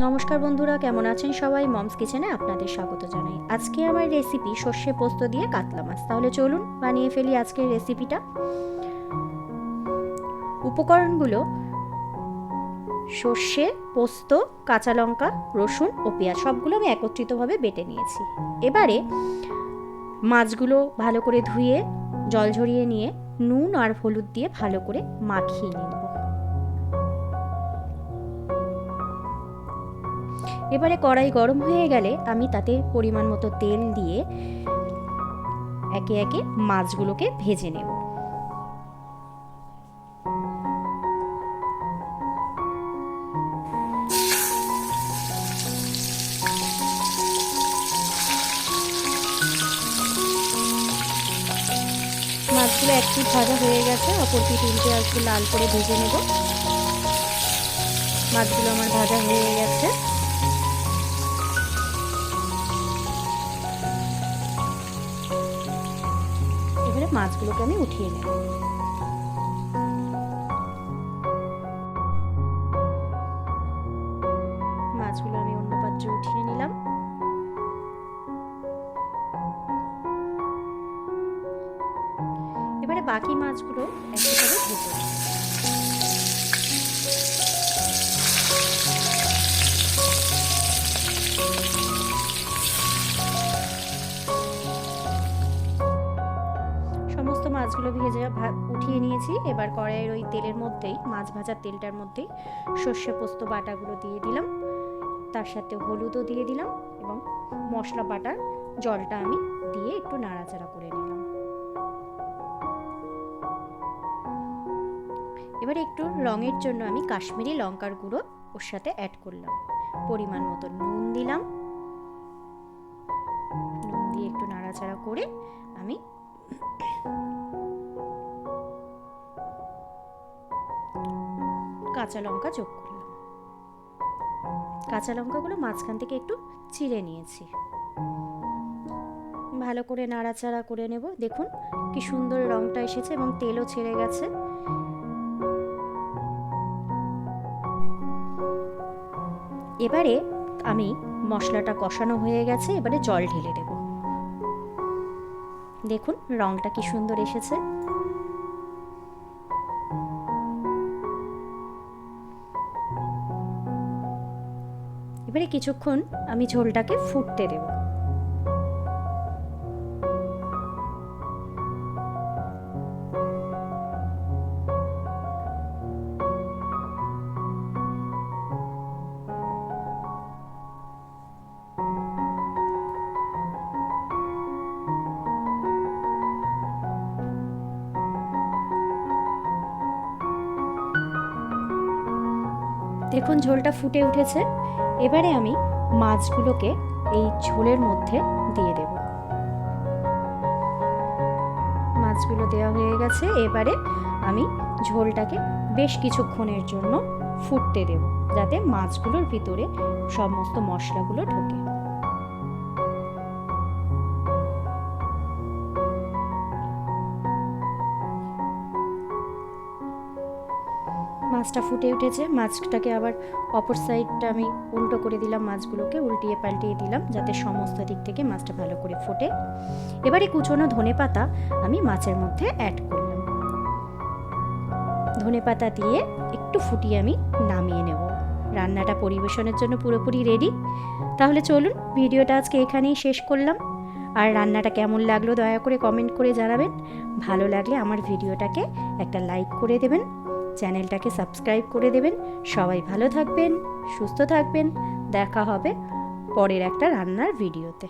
নমস্কার বন্ধুরা, কেমন আছেন সবাই? মমস কিচেনে আপনাদের স্বাগত জানাই। আজকে আমার রেসিপি সর্ষে পোস্ত দিয়ে কাতলা মাছ। তাহলে চলুন বানিয়ে ফেলি আজকের রেসিপিটা। উপকরণগুলো: সর্ষে, পোস্ত, কাঁচা লঙ্কা, রসুন ও পেঁয়াজ সবগুলো আমি একত্রিতভাবে বেটে নিয়েছি। এবারে মাছগুলো ভালো করে ধুয়ে জল ঝরিয়ে নিয়ে নুন আর হলুদ দিয়ে ভালো করে মাখিয়ে নেব। এবারে কড়াই গরম হয়ে গেলে আমি তাতে পরিমাণ মতো তেল দিয়ে একে একে মাছগুলোকে ভেজে নেব। মাছগুলো এক পিঠ ভাজা হয়ে গেছে, অপর পিঠ উল্টে একটু লাল করে ভেজে নেব। মাছগুলো আমার ভাজা হয়ে গেছে। এবারে মাছগুলোকে আমি উঠিয়ে নেব। মাছগুলো আমি অন্য পাত্রে উঠিয়ে নিলাম। এবারে বাকি মাছগুলো একইভাবে ভেজে নেব। সমস্ত মাছগুলো ভেজে উঠিয়ে নিয়েছি। এবার কড়াইয়ের ওই তেলের মধ্যেই, মাছ ভাজার তেলটার মধ্যেই সর্ষে পোস্ত বাটাগুলো দিয়ে দিলাম। তার সাথে হলুদও দিয়ে দিলাম এবং মশলা বাটার জলটা আমি দিয়ে একটু নাড়াচাড়া করে নিলাম। এবারে একটু রঙের জন্য আমি কাশ্মীরি লঙ্কার গুঁড়ো ওর সাথে অ্যাড করলাম। পরিমাণ মতো নুন দিলাম। নুন দিয়ে একটু নাড়াচাড়া করে আমি কাঁচা লঙ্কা যোগ করলাম। কাঁচা লঙ্কাগুলো মাঝখান থেকে একটু চিড়ে নিয়েছি। ভালো করে নাড়াচাড়া করে নেব। দেখুন কি সুন্দর রংটা এসেছে এবং তেলও ছেড়ে গেছে। এবারে আমি মশলাটা কষানো হয়ে গেছে, এবারে জল ঢেলে দেব। দেখুন রংটা কি সুন্দর এসেছে। এবারে কিছুক্ষণ আমি ঝোলটাকে ফুটতে দেব। দেখুন ঝোলটা ফুটে উঠেছে। এবারে আমি মাছগুলোকে এই ঝোলের মধ্যে দিয়ে দেব। মাছগুলো দেওয়া হয়ে গেছে। এবারে আমি ঝোলটাকে বেশ কিছুক্ষণের জন্য ফুটতে দেব, যাতে মাছগুলোর ভিতরে সমস্ত মশলাগুলো ঢোকে। মাছটা ফুটে উঠেছে। মাছটাকে আবার অপর সাইডটা আমি উল্টো করে দিলাম, মাছগুলোকে উল্টিয়ে পাল্টিয়ে দিলাম যাতে সমস্ত দিক থেকে মাছটা ভালো করে ফোটে। এবারে কুচনো ধনেপাতা আমি মাছের মধ্যে অ্যাড করলাম। ধনেপাতা দিয়ে একটু ফুটিয়ে আমি নামিয়ে নেব। রান্নাটা পরিবেশনের জন্য পুরোপুরি রেডি। তাহলে চলুন ভিডিওটা আজকে এখানেই শেষ করলাম। আর রান্নাটা কেমন লাগলো দয়া করে কমেন্ট করে জানাবেন। ভালো লাগলে আমার ভিডিওটাকে একটা লাইক করে দেবেন, চ্যানেলটাকে সাবস্ক্রাইব করে দেবেন। সবাই ভালো থাকবেন, সুস্থ থাকবেন। দেখা হবে পরের একটা রান্নার ভিডিওতে।